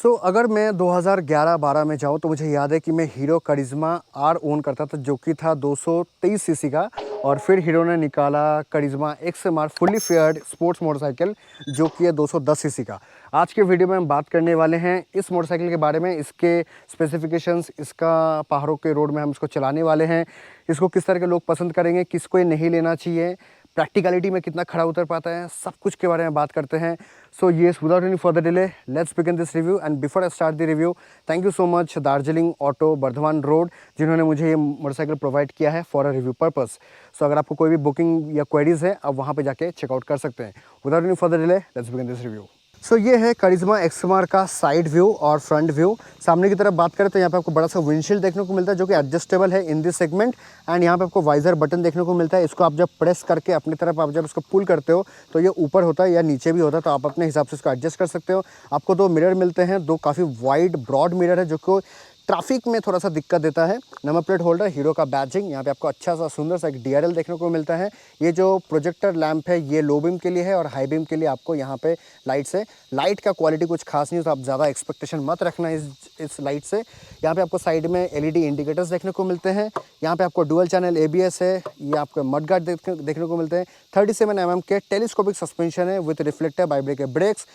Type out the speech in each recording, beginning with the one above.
अगर मैं 2011-12 में जाऊँ तो मुझे याद है कि मैं हीरो करिश्मा आर ओन करता था, जो कि था 223 सीसी का। और फिर हीरो ने निकाला करिश्मा एक्सएमआर फुल्ली फेयर्ड स्पोर्ट्स मोटरसाइकिल, जो कि है 210 सीसी का। आज के वीडियो में हम बात करने वाले हैं इस मोटरसाइकिल के बारे में, इसके स्पेसिफिकेशंस, इसका पहाड़ों के रोड में हम इसको चलाने वाले हैं, इसको किस तरह के लोग पसंद करेंगे, किसको ये नहीं लेना चाहिए, प्रैक्टिकलिटी में कितना खड़ा उतर पाता है, सब कुछ के बारे में बात करते हैं। So yes, without any further delay, let's begin this review. And before I start the review, thank you so much Darjeeling auto Bardhaman road, जिन्होंने मुझे ये मोटरसाइकिल प्रोवाइड किया है फॉर अ रिव्यू पर्पस। सो अगर आपको कोई भी बुकिंग या क्वेरीज है, आप वहाँ पे जाके चेकआउट कर सकते हैं। Without any further delay, let's begin this review. ये है करिश्मा एक्सएमआर का साइड व्यू और फ्रंट व्यू। सामने की तरफ बात करें तो यहाँ पे आपको बड़ा सा विंडशील्ड देखने को मिलता है, जो कि एडजस्टेबल है इन दिस सेगमेंट। एंड यहाँ पे आपको वाइजर बटन देखने को मिलता है। इसको आप जब प्रेस करके अपनी तरफ आप जब इसको पुल करते हो तो ये ऊपर होता है या नीचे भी होता है, तो आप अपने हिसाब से इसको एडजस्ट कर सकते हो। आपको दो मिरर मिलते हैं, दो काफ़ी वाइड ब्रॉड मिरर है, जो कि ट्रैफिक में थोड़ा सा दिक्कत देता है। नंबर प्लेट होल्डर, हीरो का बैजिंग, यहाँ पे आपको अच्छा सा सुंदर सा एक डीआरएल देखने को मिलता है। ये जो प्रोजेक्टर लैंप है, ये लो बीम के लिए है और हाई बीम के लिए आपको यहाँ पे लाइट्स है। लाइट का क्वालिटी कुछ खास नहीं है, तो आप ज़्यादा एक्सपेक्टेशन मत रखना इस लाइट से। यहाँ पे आपको साइड में एलईडी इंडिकेटर्स देखने को मिलते हैं। यहाँ पे आपको डुअल चैनल एबीएस है। ये आपको मड गार्ड देखने को मिलते हैं। 37 mm के टेलीस्कोपिक सस्पेंशन है विथ रिफ्लेक्टर बाइब्रेकर ब्रेक्स।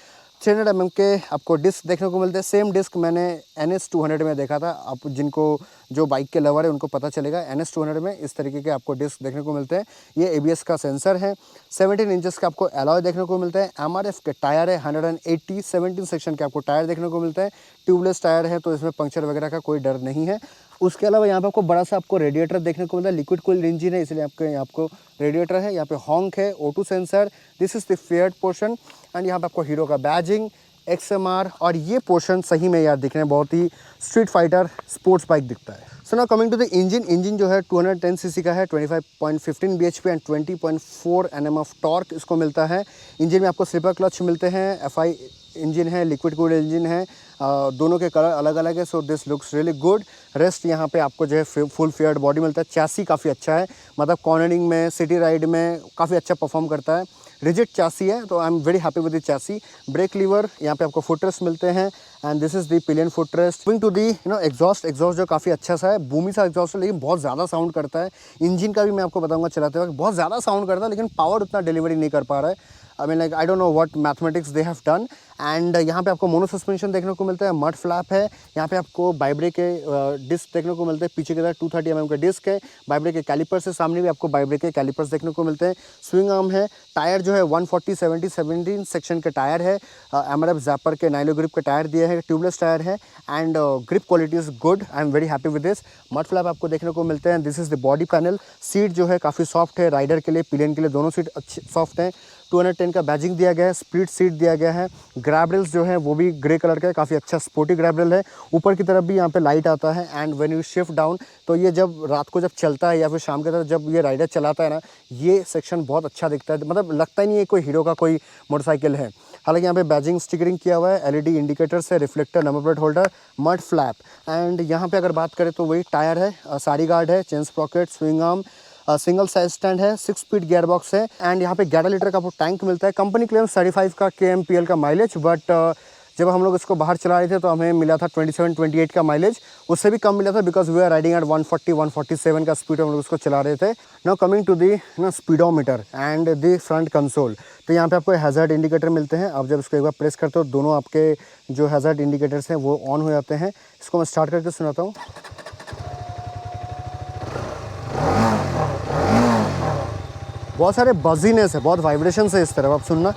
300 mm के आपको डिस्क देखने को मिलते हैं। सेम डिस्क मैंने NS 200 में देखा था। आप जिनको जो बाइक के लवर है उनको पता चलेगा, NS 200 में इस तरीके के आपको डिस्क देखने को मिलते हैं। ये ABS का सेंसर है। 17 इंचेस का आपको एलॉय देखने को मिलता है। MRF के टायर है 180। 17 सेक्शन के आपको टायर देखने को मिलते हैं। ट्यूबलेस टायर है, तो इसमें पंक्चर वगैरह का कोई डर नहीं है। उसके अलावा यहाँ पे आपको बड़ा सा आपको रेडिएटर देखने को मिलता है। लिक्विड कूल्ड इंजन है, इसलिए आपको रेडिएटर है। यहाँ पे हॉन्क है, O2 sensor. This is the faired portion. And यहाँ पे आपको हीरो का बैजिंग, XMR, और ये पोर्शन सही में यार दिखने में बहुत ही स्ट्रीट फाइटर स्पोर्ट्स बाइक दिखता है। So now coming to the engine जो है 210 सीसी का है, 25.15 bhp and 20.4 Nm of torque इसको मिलता है। इंजन में आपको स्लीपर क्लच मिलते हैं। FI इंजन है, लिक्विड कूल्ड इंजन है। दोनों के कलर अलग अलग है, so this looks really good. Rest यहाँ पे आपको जो है फुल फेयर्ड बॉडी मिलता है। चैसी काफ़ी अच्छा है, मतलब कॉर्नरिंग में, सिटी राइड में काफ़ी अच्छा परफॉर्म करता है। रिजिड चैसी है, तो I am very happy with the chassis. Brake lever, यहाँ पे आपको फुटरेस्ट मिलते हैं। And this is the pillion footrest. Moving to the exhaust जो काफ़ी अच्छा सा है, बूमी सा एग्जॉस्ट है, लेकिन बहुत ज़्यादा साउंड करता है। इंजन का भी मैं आपको बताऊंगा चलाते वक्त, बहुत ज़्यादा साउंड करता है, लेकिन पावर उतना डिलीवरी नहीं कर पा रहा है। I mean like I don't know what mathematics they have done. And यहाँ पे आपको मोनो सस्पेंशन देखने को मिलता है। मड फ्लैप है। यहाँ पे आपको बाइब्रेक के डिस्क देखने को मिलते हैं। पीछे की तरफ 230 mm का डिस्क है। बाइब्रेक के कैलिपर्स है, सामने भी आपको बाइब्रेक के कैलिपर्स देखने को मिलते हैं। स्विंग आर्म है। टायर जो है 140/70 17 सेक्शन के टायर है। MRF जैपर के नाइलो ग्रिप के टायर दिए हैं। ट्यूबलेस टायर है। And grip quality is good. I am very happy with this. Mud flap आपको देखने को मिलते हैं। This is the body panel. Seat जो है काफ़ी सॉफ्ट है, राइडर के लिए, पिलियन के लिए, दोनों सीट अच्छी सॉफ्ट हैं। 210 का बैजिंग दिया गया है। स्प्लिट सीट दिया गया है। ग्रैब रेल्स जो है वो भी ग्रे कलर का है, काफ़ी अच्छा स्पोर्टी ग्रैब रेल है। ऊपर की तरफ भी यहाँ पे लाइट आता है। And when you shift down, तो ये जब रात को जब चलता है या फिर शाम की तरफ जब ये राइडर चलाता है ना, ये सेक्शन बहुत अच्छा दिखता है। मतलब लगता ही नहीं है कोई हीरो का कोई मोटरसाइकिल है। हालांकि यहाँ पे बैजिंग स्टिकरिंग किया हुआ है। LED इंडिकेटर्स है, reflector, number plate holder, mud flap. And यहाँ पे अगर बात करें तो वही टायर है, सारी गार्ड है, chain Sprocket, swing arm, single size stand है, 6 स्पीड गियर बॉक्स है। एंड यहाँ पे 11 लीटर का आपको टैंक मिलता है। कंपनी क्लेम्स 35 का kmpl का माइलेज, बट जब हम लोग इसको बाहर चला रहे थे तो हमें मिला था 27-28 का माइलेज। उससे भी कम मिला था, because we are riding at 140-147 का स्पीड हम लोग उसको चला रहे थे। Now coming to the speedometer and the front console, तो यहाँ पे आपको हैज़ार्ड इंडिकेटर मिलते हैं। आप जब इसको एक बार प्रेस करते हो, दोनों आपके जो हैज़ार्ड इंडिकेटर्स हैं वो ऑन हो जाते हैं। इसको मैं स्टार्ट करके सुनाता हूँ। बहुत सारे बजीनेस है, बहुत वाइब्रेशन है इस तरफ, आप सुनना।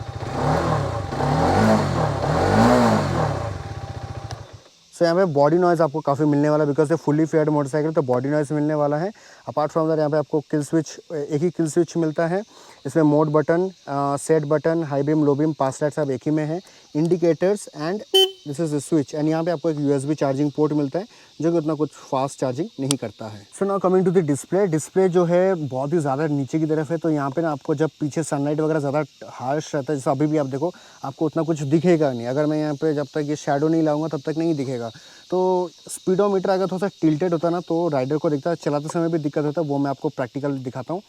सो यहाँ पे बॉडी नॉइज़ आपको काफ़ी मिलने वाला है, बिकॉज ये फुली फेयर्ड मोटरसाइकिल, तो बॉडी नॉइज़ मिलने वाला है। अपार्ट फ्रॉम दैट यहाँ पे आपको किल स्विच, एक ही किल स्विच मिलता है। इसमें mode button, set button, high beam, low beam, pass light सब एक ही में है। Indicators and this is the switch. And यहाँ पे आपको एक USB चार्जिंग पोर्ट मिलता है, जो कि उतना कुछ फास्ट चार्जिंग नहीं करता है। So now coming to the display जो है बहुत ही ज़्यादा नीचे की तरफ है, तो यहाँ पे ना आपको जब पीछे सनलाइट वगैरह ज़्यादा हार्श रहता है, जैसे अभी भी आप देखो, आपको उतना कुछ दिखेगा नहीं। अगर मैं यहाँ पे जब तक ये शैडो नहीं लाऊंगा तब तक नहीं दिखेगा। तो स्पीडोमीटर अगर थोड़ा सा टिल्टेड होता ना, तो राइडर को दिखता है, चलाते समय भी दिक्कत होता है। वो मैं आपको प्रैक्टिकल दिखाता हूँ।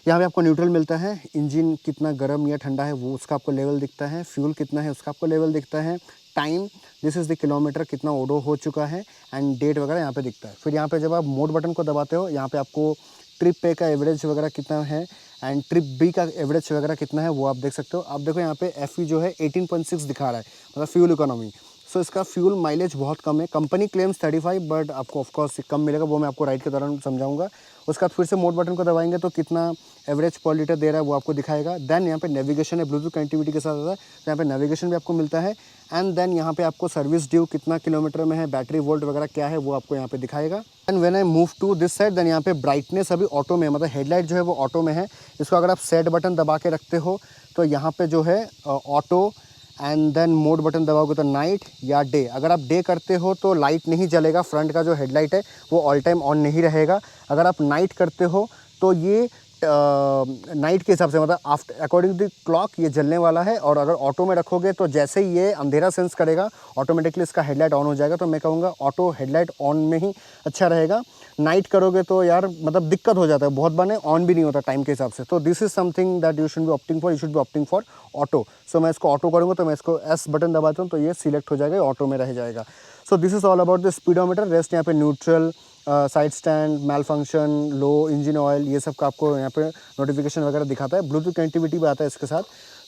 यहाँ पे आपको न्यूट्रल मिलता है। इंजन कितना गर्म या ठंडा है वो उसका आपको लेवल दिखता है। फ्यूल कितना है उसका आपको लेवल दिखता है। Time, this is the kilometre कितना ओडो हो चुका है एंड डेट वगैरह यहाँ पे दिखता है। फिर यहाँ पे जब आप मोड बटन को दबाते हो, यहाँ पे आपको ट्रिप पे का एवरेज वगैरह कितना है एंड ट्रिप बी का एवरेज वगैरह कितना है वो आप देख सकते हो। आप देखो यहाँ पे FE जो है 18.6 दिखा रहा है, मतलब फ्यूल इकोनॉमी। सो इसका फ्यूल माइलेज बहुत कम है। कंपनी क्लेम्स 35, बट आपको ऑफकोर्स कम मिलेगा, वो मैं आपको राइड के दौरान समझाऊंगा। उसके बाद फिर से मोड बटन को दबाएंगे तो कितना एवरेज पर लीटर दे रहा है वो आपको दिखाएगा। देन यहाँ पे नेविगेशन है, ब्लूटूथ कनेक्टिविटी के साथ आता है, तो यहाँ पे नेविगेशन भी आपको मिलता है। एंड देन यहाँ पे आपको सर्विस ड्यू कितना किलोमीटर में है, बैटरी वोल्ट वगैरह क्या है वो आपको यहाँ पे दिखाएगा। And when I move to this side, then यहाँ पे ब्राइटनेस अभी ऑटो में, मतलब हेडलाइट जो है वो ऑटो में है। इसको अगर आप सेट बटन दबा के रखते हो तो यहाँ पे जो है auto, and then mode button दबाओगे तो नाइट या डे। अगर आप डे करते हो तो लाइट नहीं जलेगा, फ्रंट का जो हेडलाइट है वो ऑल टाइम ऑन नहीं रहेगा। अगर आप नाइट करते हो तो ये नाइट के हिसाब से, मतलब after according to the clock ये जलने वाला है। और अगर ऑटो में रखोगे तो जैसे ही ये अंधेरा सेंस करेगा ऑटोमेटिकली इसका हेडलाइट ऑन हो जाएगा। तो मैं कहूँगा ऑटो हेडलाइट ऑन में ही अच्छा रहेगा। नाइट करोगे तो यार मतलब दिक्कत हो जाता है, बहुत बार ऑन भी नहीं होता टाइम के हिसाब से। तो this is something that you should be opting for, you should be opting for auto. So मैं इसको ऑटो करूँगा तो मैं इसको S बटन दबाता हूँ तो ये सिलेक्ट हो जाएगा, ऑटो में रह जाएगा। सो this is all about the speedometer. Rest यहाँ पे न्यूट्रल, साइड स्टैंड, मैल फंक्शन, लो इंजन ऑयल, ये सब का आपको यहाँ पे नोटिफिकेशन वगैरह दिखाता है। ब्लूटूथ कनेक्टिविटी भी आता है इसके साथ।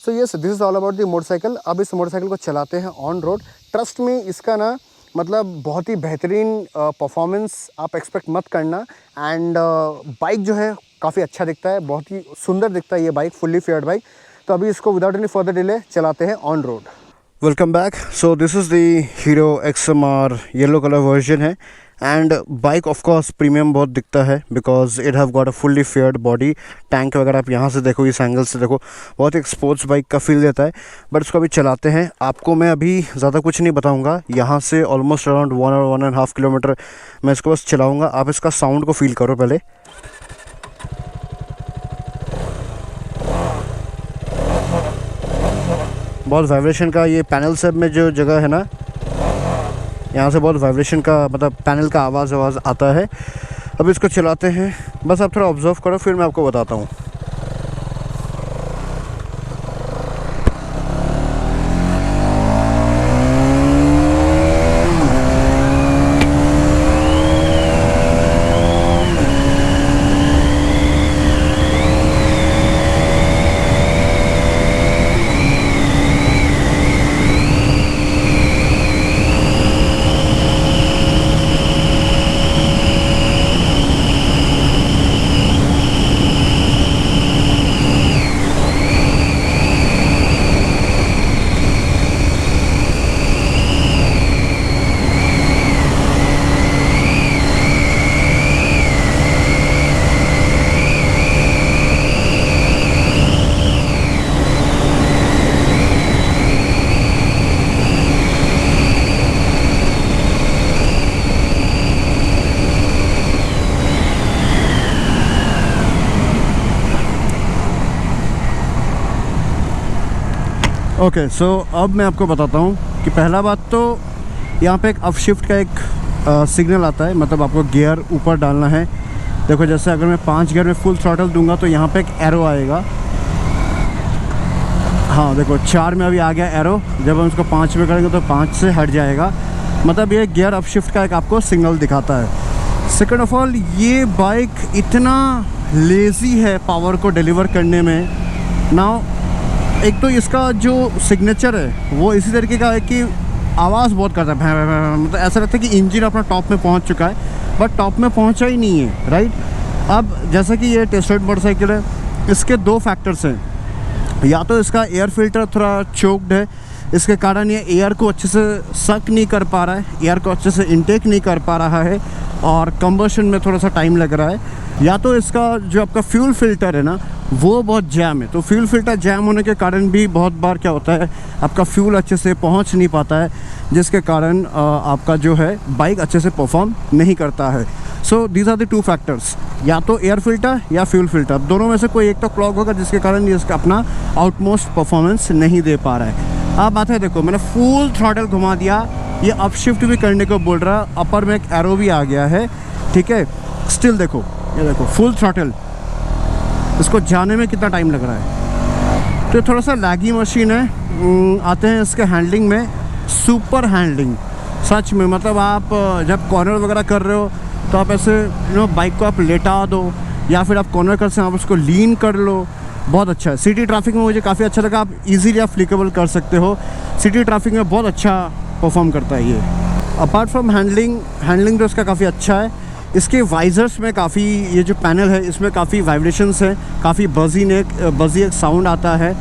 So yes, this is all about the motorcycle. अब इस मोटरसाइकिल को चलाते हैं ऑन रोड। ट्रस्ट में इसका ना मतलब बहुत ही बेहतरीन परफॉर्मेंस आप एक्सपेक्ट मत करना। एंड बाइक जो है काफ़ी अच्छा दिखता है, बहुत ही सुंदर दिखता है ये बाइक, फुल्ली फेयर्ड बाइक। तो अभी इसको विदाउट एनी फर्दर डिले चलाते हैं on road. Welcome back. So this is the Hero XMR yellow colour version है। And bike of course premium बहुत दिखता है because it have got a fully faired body. Tank वगैरह आप यहाँ से देखो, इस एंगल से देखो, बहुत एक स्पोर्ट्स बाइक का फील देता है। बट इसको अभी चलाते हैं। आपको मैं अभी ज़्यादा कुछ नहीं बताऊँगा, यहाँ से ऑलमोस्ट अराउंड 1 और 1.5 किलोमीटर मैं इसको बस चलाऊँगा। आप इसका साउंड को फील करो पहले। बहुत वाइब्रेशन का ये पैनल सब में जो जगह है ना, यहाँ से बहुत वाइब्रेशन का मतलब पैनल का आवाज़ आता है। अब इसको चलाते हैं, बस आप थोड़ा ऑब्जर्व करो फिर मैं आपको बताता हूँ। ओके, सो अब मैं आपको बताता हूँ कि पहला बात तो यहाँ पे एक अपशिफ्ट का एक सिग्नल आता है, मतलब आपको गियर ऊपर डालना है। देखो जैसे अगर मैं 5 गियर में फुल थ्रॉटल दूंगा तो यहाँ पे एक एरो आएगा। हाँ देखो 4 में अभी आ गया एरो। जब हम इसको 5 में करेंगे तो 5 से हट जाएगा, मतलब ये गियर अपशिफ्ट का एक आपको सिग्नल दिखाता है। सेकेंड ऑफ ऑल, ये बाइक इतना लेज़ी है पावर को डिलीवर करने में ना। एक तो इसका जो सिग्नेचर है वो इसी तरीके का है कि आवाज़ बहुत करता है, भैं भैं भैं, मतलब ऐसा लगता है कि इंजन अपना टॉप में पहुंच चुका है, बट टॉप में पहुंचा ही नहीं है, राइट। अब जैसा कि ये टेस्टेड मोटरसाइकिल है, इसके 2 फैक्टर्स हैं। या तो इसका एयर फिल्टर थोड़ा चोक्ड है, इसके कारण ये एयर को अच्छे से सक नहीं कर पा रहा है, एयर को अच्छे से इनटेक नहीं कर पा रहा है और कंबशन में थोड़ा सा टाइम लग रहा है। या तो इसका जो आपका फ्यूल फिल्टर है ना वो बहुत जैम है। तो फ्यूल फिल्टर जैम होने के कारण भी बहुत बार क्या होता है, आपका फ्यूल अच्छे से पहुंच नहीं पाता है, जिसके कारण आपका जो है बाइक अच्छे से परफॉर्म नहीं करता है। So these are the 2 factors, या तो एयर फिल्टर या फ्यूल फिल्टर, दोनों में से कोई एक तो क्लॉग होगा जिसके कारण ये इसका अपना आउटमोस्ट परफॉर्मेंस नहीं दे पा रहा है। अब बात है, देखो मैंने फुल थ्रॉटल घुमा दिया, ये अपशिफ्ट भी करने को बोल रहा है, अपर में एक एरो भी आ गया है, ठीक है। स्टिल देखो, ये देखो फुल थ्रॉटल, इसको जाने में कितना टाइम लग रहा है। तो थोड़ा सा लैगी मशीन है। आते हैं इसके हैंडलिंग में। सुपर हैंडलिंग सच में। मतलब आप जब कॉर्नर वगैरह कर रहे हो तो आप ऐसे बाइक को आप लेटा दो या फिर आप कॉर्नर कर सकते आप उसको लीन कर लो, बहुत अच्छा है। सिटी ट्रैफिक में मुझे काफ़ी अच्छा लगा, आप इजीली आप फ्लिकेबल कर सकते हो। सिटी ट्रैफिक में बहुत अच्छा परफॉर्म करता है ये। अपार्ट फ्रॉम हैंडलिंग तो इसका काफ़ी अच्छा है। इसके वाइज़र्स में काफ़ी, ये जो पैनल है इसमें काफ़ी वाइब्रेशंस हैं, काफ़ी बज़ी एक साउंड आता है।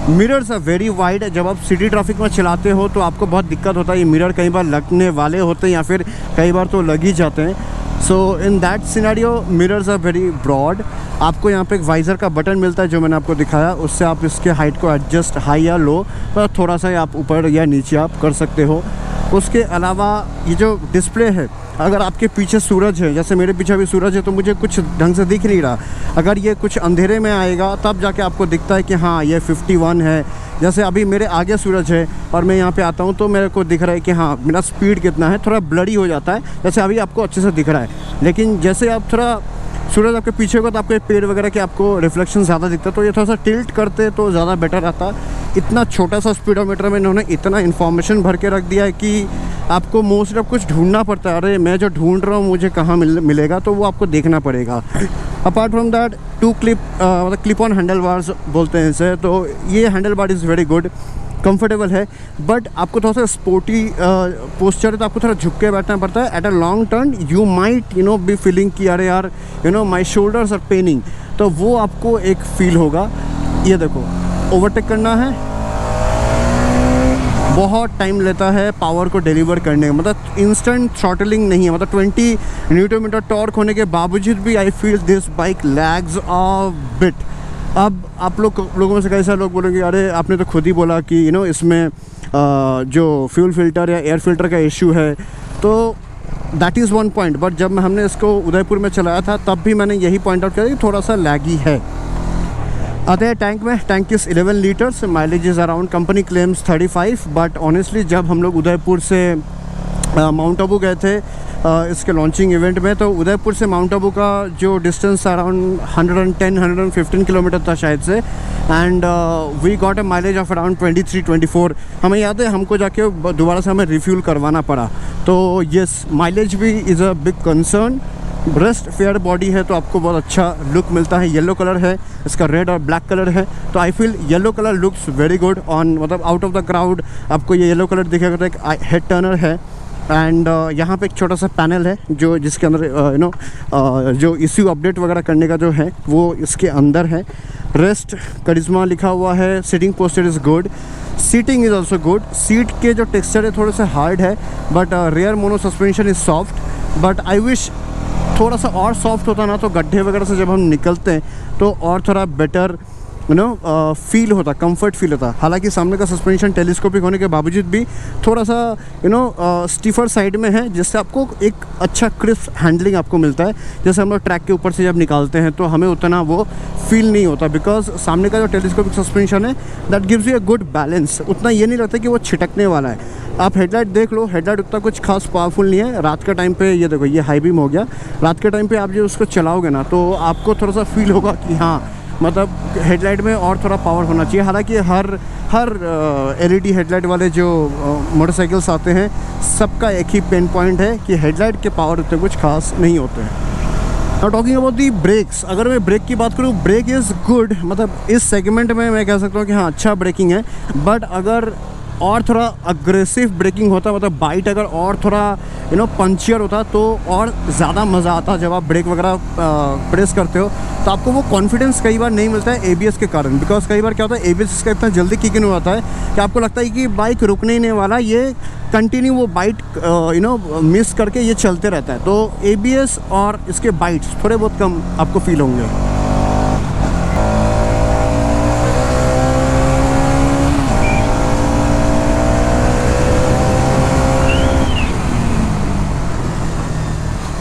Mirrors are very wide. जब आप सिटी ट्रैफिक में चलाते हो तो आपको बहुत दिक्कत होता है, ये मिरर कई बार लगने वाले होते हैं या फिर कई बार तो लग ही जाते हैं। So in that scenario mirrors are very broad. आपको यहाँ पे एक वाइज़र का बटन मिलता है जो मैंने आपको दिखाया, उससे आप इसके हाइट को एडजस्ट हाई या लो पर थोड़ा सा आप ऊपर या नीचे आप कर सकते हो। उसके अलावा ये जो डिस्प्ले है, अगर आपके पीछे सूरज है, जैसे मेरे पीछे भी सूरज है तो मुझे कुछ ढंग से दिख नहीं रहा, अगर ये कुछ अंधेरे में आएगा तब जाके आपको दिखता है कि हाँ ये 51 है। जैसे अभी मेरे आगे सूरज है और मैं यहाँ पे आता हूँ तो मेरे को दिख रहा है कि हाँ मेरा स्पीड कितना है, थोड़ा ब्लरी हो जाता है। जैसे अभी आपको अच्छे से दिख रहा है, लेकिन जैसे आप थोड़ा सूरज आपके पीछे होगा तो आपके पेड़ वगैरह के आपको रिफ्लेक्शन ज़्यादा दिखता है, तो ये थोड़ा सा टिल्ट करते तो ज़्यादा बेटर रहता। इतना छोटा सा स्पीडोमीटर में इन्होंने इतना इन्फॉर्मेशन भर के रख दिया है कि आपको मोस्ट ऑफ कुछ ढूंढना पड़ता है, अरे मैं जो ढूंढ रहा हूँ मुझे कहाँ मिलेगा, तो वो आपको देखना पड़ेगा। अपार्ट फ्रॉम दैट मतलब क्लिप ऑन हैंडल बार्स बोलते हैं इसे, तो ये handle bar is very good, comfortable है। बट आपको थोड़ा सा स्पोर्टी पोस्चर है तो आपको थोड़ा झुक के बैठना पड़ता है। At a long turn you might be feeling कि अरे यार माई शोल्डर्स आर पेनिंग, तो वो आपको एक फील होगा। ये देखो ओवरटेक करना है, बहुत टाइम लेता है पावर को डिलीवर करने का, मतलब इंस्टेंट थ्रॉटलिंग नहीं है। मतलब 20 न्यूटन मीटर टॉर्क होने के बावजूद भी I feel this bike lags a bit. अब आप लोगों में से कई सारे लोग बोलेंगे अरे आपने तो खुद ही बोला कि इसमें जो फ्यूल फिल्टर या एयर फिल्टर का इशू है, तो that is one point. But जब हमने इसको उदयपुर में चलाया था तब भी मैंने यही पॉइंट आउट किया कि थोड़ा सा लैगी है। आते हैं टैंक में। Tank is 11 litres, mileage is around company claims 35, but honestly जब हम लोग उदयपुर से माउंट आबू गए थे इसके लॉन्चिंग इवेंट में, तो उदयपुर से माउंट आबू का जो डिस्टेंस अराउंड 110-115 किलोमीटर था शायद से, and we got a mileage of around 23-24। हमें याद है हमको जाके दोबारा से हमें रिफ्यूल करवाना पड़ा। तो येस, माइलेज भी is a big concern. Breast fair body है तो आपको बहुत अच्छा लुक मिलता है। येलो कलर है इसका, रेड और ब्लैक कलर है, तो I feel yellow colour looks very good on, मतलब आउट ऑफ द क्राउड आपको ये येलो कलर दिखेगा। तो एक हेड टर्नर है एंड यहाँ पे एक छोटा सा पैनल है जो जिसके अंदर जो इश्यू अपडेट वगैरह करने का जो है वो इसके अंदर है। रेस्ट करिश्मा लिखा हुआ है। Seating posture is good, seating is also good. Seat के जो टेक्सचर है थोड़े से हार्ड है, but rear mono suspension is soft. But I wish थोड़ा सा और सॉफ्ट होता ना, तो गड्ढे वगैरह से जब हम निकलते हैं तो और थोड़ा बेटर फील होता, कंफर्ट फील होता। हालांकि सामने का सस्पेंशन टेलीस्कोपिक होने के बावजूद भी थोड़ा सा स्टीफर साइड में है, जिससे आपको एक अच्छा क्रिस्प हैंडलिंग आपको मिलता है। जैसे हम लोग ट्रैक के ऊपर से जब निकालते हैं तो हमें उतना वो फील नहीं होता, बिकॉज सामने का जो टेलीस्कोपिक सस्पेंशन है that gives you a good balance. उतना ये नहीं लगता कि वो छिटकने वाला है। आप हेडलाइट देख लो, हेडलाइट उतना कुछ खास पावरफुल नहीं है। रात के टाइम पे ये देखो ये हाई बीम हो गया, रात के टाइम पे आप जो उसको चलाओगे ना तो आपको थोड़ा सा फील होगा कि हाँ मतलब हेडलाइट में और थोड़ा पावर होना चाहिए। हालांकि हर एलईडी हेडलाइट वाले जो मोटरसाइकिल्स आते हैं सबका एक ही पेन पॉइंट है कि हेडलाइट के पावर उतने कुछ खास नहीं होते हैं। Now talking about the brakes, अगर मैं ब्रेक की बात करूँ, ब्रेक इज़ गुड। मतलब इस सेगमेंट में मैं कह सकता हूँ कि हाँ अच्छा ब्रेकिंग है। बट अगर और थोड़ा अग्रेसिव ब्रेकिंग होता, मतलब बाइट अगर और थोड़ा पंचियर होता तो और ज़्यादा मज़ा आता। जब आप ब्रेक वगैरह प्रेस करते हो तो आपको वो कॉन्फिडेंस कई बार नहीं मिलता है एबीएस के कारण। बिकॉज कई बार क्या होता है एबीएस इसका इतना जल्दी किक इन हो जाता है कि आपको लगता है कि बाइक रुकने ही नहीं वाला, ये कंटिन्यू वो बाइट मिस करके ये चलते रहता है। तो एबीएस और इसके बाइट्स थोड़े बहुत कम आपको फील होंगे।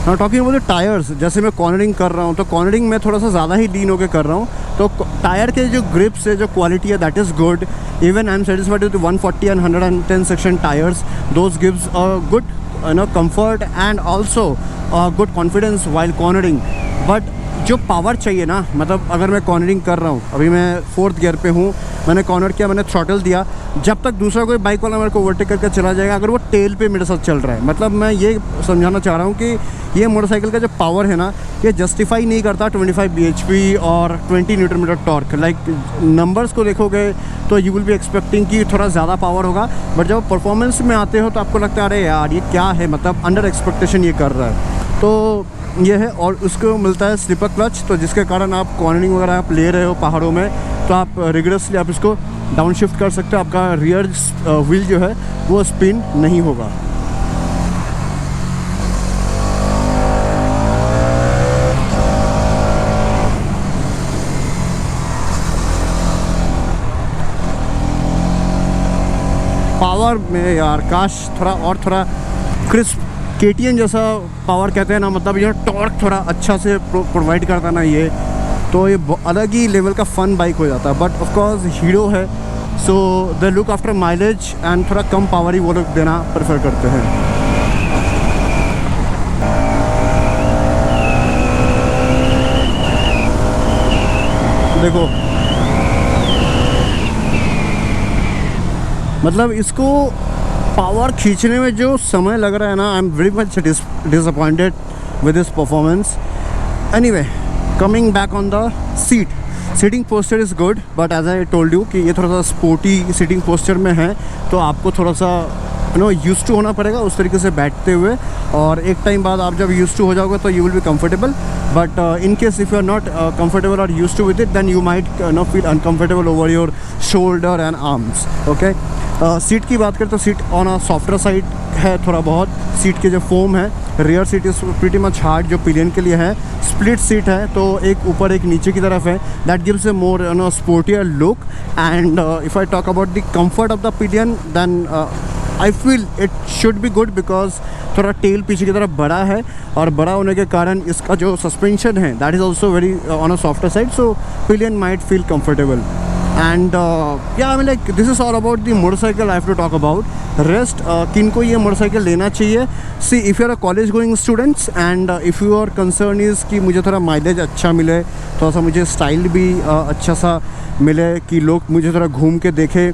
ना टॉकिंग अबाउट द टायर्स, जैसे मैं कॉर्नरिंग कर रहा हूँ तो कॉर्नरिंग में थोड़ा सा ज़्यादा ही लीन होकर कर रहा हूँ, तो टायर के जो ग्रिप्स है, जो क्वालिटी है that is good. Even I am satisfied with 140 and 110 section tyres, those gives a good comfort and also good confidence while cornering. But जो पावर चाहिए ना, मतलब अगर मैं कॉर्नरिंग कर रहा हूँ, अभी मैं 4th गियर पे हूँ मैंने कॉर्नर किया, मैंने थ्रॉटल दिया, जब तक दूसरा कोई बाइक वाला मेरे को ओवरटेक करके चला जाएगा अगर वो टेल पे मेरे साथ चल रहा है। मतलब मैं ये समझाना चाह रहा हूँ कि ये मोटरसाइकिल का जो पावर है ना, ये जस्टिफाई नहीं करता 25 bhp और 20 Nm टॉर्क। लाइक नंबर्स को देखोगे तो यू विल बी एक्सपेक्टिंग कि थोड़ा ज़्यादा पावर होगा, बट जब परफॉर्मेंस में आते हो तो आपको लगता है अरे यार ये क्या है, मतलब अंडर एक्सपेक्टेशन ये कर रहा है। तो ये है, और उसको मिलता है स्लिपर क्लच, तो जिसके कारण आप कॉर्नरिंग वगैरह आप ले रहे हो पहाड़ों में तो आप रिगरसली आप इसको डाउन शिफ्ट कर सकते हो, आपका रियर व्हील जो है वो स्पिन नहीं होगा। पावर में यार काश थोड़ा क्रिस्प KTM जैसा पावर कहते हैं ना, मतलब ये टॉर्क थोड़ा अच्छा से प्रोवाइड करता ना ये, तो ये अलग ही लेवल का फ़न बाइक हो जाता है। बट ऑफ कोर्स हीरो है, so the look after mileage and थोड़ा कम पावर ही वो लोग देना प्रेफर करते हैं। देखो मतलब इसको पावर खींचने में जो समय लग रहा है ना, I am very much disappointed with this performance. Anyway, coming back on the seating posture is good, but as I told you कि ये थोड़ा सा स्पोर्टी सीटिंग पोस्चर में है, तो आपको थोड़ा सा यूज़ टू होना पड़ेगा उस तरीके से बैठते हुए, और एक टाइम बाद आप जब यूज़ टू हो जाओगे तो you will be comfortable. But in case if you are not comfortable और use to with it, then you might feel uncomfortable over your shoulder and arms. Okay, seat की बात करें तो seat on a softer side है थोड़ा बहुत। Seat के जो फोम है, rear seat is pretty much hard जो पिलियन के लिए है। स्प्लिट सीट है, तो एक ऊपर एक नीचे की तरफ है, that gives a more sportier look. And if I talk about the comfort of the pillion, then I feel it should be good, because थोड़ा टेल पीछे की तरफ बड़ा है, और बड़ा होने के कारण इसका जो सस्पेंशन है that is also very on a softer side, so pillion might feel comfortable. And yeah, I mean like this is all about the motorcycle I have to talk about. Rest किनको ये motorcycle लेना चाहिए? See, if you are a college going students and if your concern is कि मुझे थोड़ा mileage अच्छा मिले, थोड़ा सा मुझे स्टाइल भी अच्छा सा मिले, कि लोग मुझे थोड़ा घूम के देखे,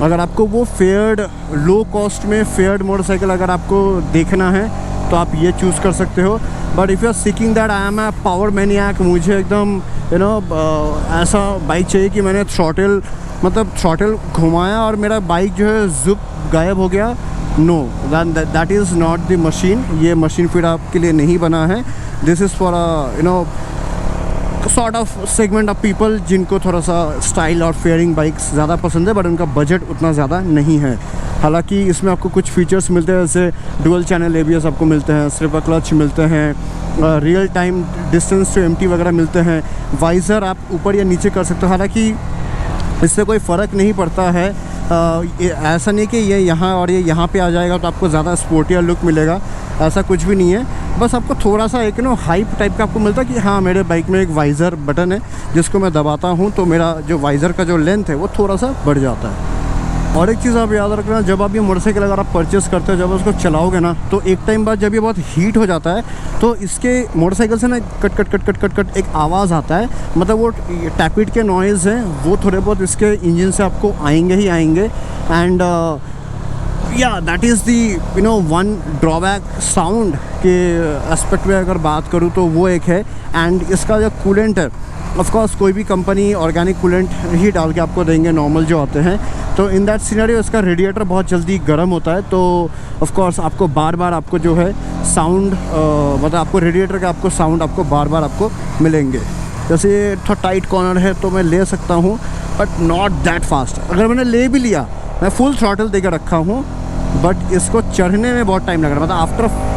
अगर आपको वो फेयर्ड लो कॉस्ट में फेयर्ड मोटरसाइकिल अगर आपको देखना है तो आप ये चूज़ कर सकते हो। But if you are seeking that I am a power maniac, मुझे एकदम ऐसा बाइक चाहिए कि मैंने थ्रॉटल घुमाया और मेरा बाइक जो है जुप गायब हो गया, no, that is not the machine. ये मशीन फिर आपके लिए नहीं बना है। This is for sort of segment of people जिनको थोड़ा सा स्टाइल और फेयरिंग बाइक्स ज़्यादा पसंद है, बट उनका बजट उतना ज़्यादा नहीं है। हालांकि इसमें आपको कुछ फीचर्स मिलते हैं, जैसे डुअल चैनल ABS आपको मिलते हैं, स्लिपर क्लच मिलते हैं, real time distance to empty वगैरह मिलते हैं, वाइज़र आप ऊपर या नीचे कर सकते हो। हालांकि इससे कोई फ़र्क नहीं पड़ता है, ऐसा नहीं कि ये यहाँ और ये यहाँ पे आ जाएगा तो आपको ज़्यादा स्पोर्टियर लुक मिलेगा, ऐसा कुछ भी नहीं है। बस आपको थोड़ा सा एक हाइप टाइप का आपको मिलता है कि हाँ, मेरे बाइक में एक वाइज़र बटन है जिसको मैं दबाता हूँ तो मेरा जो वाइज़र का जो लेंथ है वो थोड़ा सा बढ़ जाता है। और एक चीज़ आप याद रखना, जब आप ये मोटरसाइकिल अगर आप परचेज़ करते हो, जब उसको चलाओगे ना, तो एक टाइम बाद जब ये बहुत हीट हो जाता है तो इसके मोटरसाइकिल से ना cut cut cut cut cut cut एक आवाज़ आता है, मतलब वो टैपिट के नॉइज़ हैं वो थोड़े बहुत इसके इंजन से आपको आएंगे ही आएंगे। एंड या that is the one drawback sound के एस्पेक्ट में अगर बात करूँ तो वो एक है। एंड इसका जो कूलेंट है, ऑफ कोर्स कोई भी कंपनी ऑर्गेनिक कूलेंट ही डाल के आपको देंगे, नॉर्मल जो आते हैं, तो इन दैट सिनेरियो इसका रेडिएटर बहुत जल्दी गर्म होता है, तो ऑफ कोर्स आपको बार बार आपको जो है साउंड मतलब आपको रेडिएटर का आपको साउंड आपको बार बार आपको मिलेंगे। जैसे ये थोड़ा टाइट कॉर्नर है तो मैं ले सकता हूँ, बट नॉट दैट फास्ट। अगर मैंने ले भी लिया, मैं फुल थ्रॉटल देकर रखा हूँ, बट इसको चढ़ने में बहुत टाइम लग रहा है। मतलब आफ्टर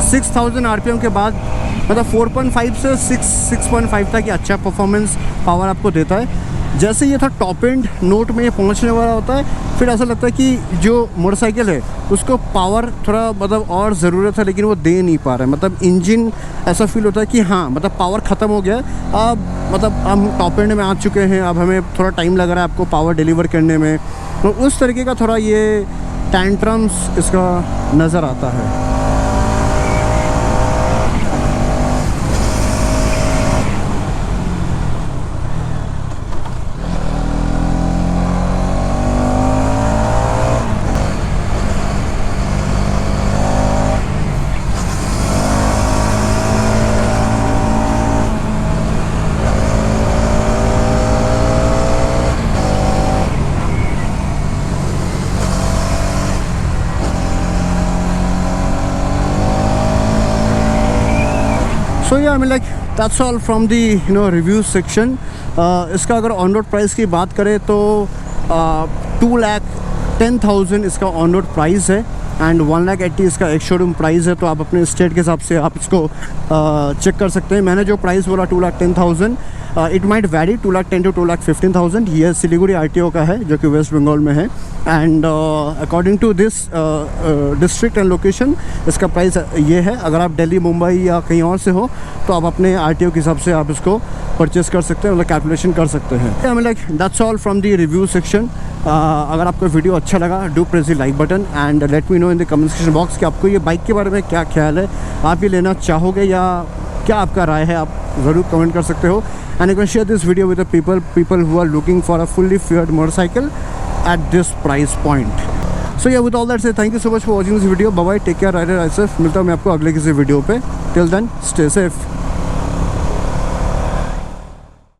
6000 RPM के बाद, मतलब 4.5 से 6.5 तक ये अच्छा परफॉर्मेंस पावर आपको देता है। जैसे ये था टॉप एंड नोट में ये पहुंचने वाला होता है, फिर ऐसा लगता है कि जो मोटरसाइकिल है उसको पावर थोड़ा मतलब और ज़रूरत है, लेकिन वो दे नहीं पा रहा है। मतलब इंजन ऐसा फील होता है कि हाँ, मतलब पावर ख़त्म हो गया, अब मतलब हम टॉप एंड में आ चुके हैं, अब हमें थोड़ा टाइम लग रहा है आपको पावर डिलीवर करने में। तो उस तरीके का थोड़ा ये टेंट्रम्स इसका नज़र आता है। सो या I mean like that's all from the review section. इसका अगर ऑन रोड प्राइस की बात करें तो 2,10,000 इसका ऑन रोड प्राइस है एंड 1,80,000 इसका एक शोरूम प्राइस है। तो आप अपने स्टेट के हिसाब से आप इसको चेक कर सकते हैं। मैंने जो प्राइस बोला 2,10,000, इट माइट वैरी 2,10,000 टू 2,15,000। ये सिलीगुड़ी RTO का है जो कि वेस्ट बंगाल में है and according to this district and location इसका प्राइस ये है। अगर आप दिल्ली, मुंबई या कहीं और से हो तो आप अपने RTO के हिसाब से आप इसको परचेस कर सकते हैं, मतलब कैलकुलेशन कर सकते हैं। I mean like that's all from the review section. अगर आपको वीडियो अच्छा लगा do press the like button and let me know in the comment section box कि आपको ये बाइक के बारे में क्या ख्याल है, आप ये लेना चाहोगे या क्या आपका राय है, आप ज़रूर कमेंट कर सकते हो। And you can share this video with the people who are looking for a fully fueled motorcycle at this price point. So या with all that said thank you so much for watching this video. Bye bye, take care, rider ride safe. मिलता हूँ मैं आपको अगले किसी video पे। Till then stay safe.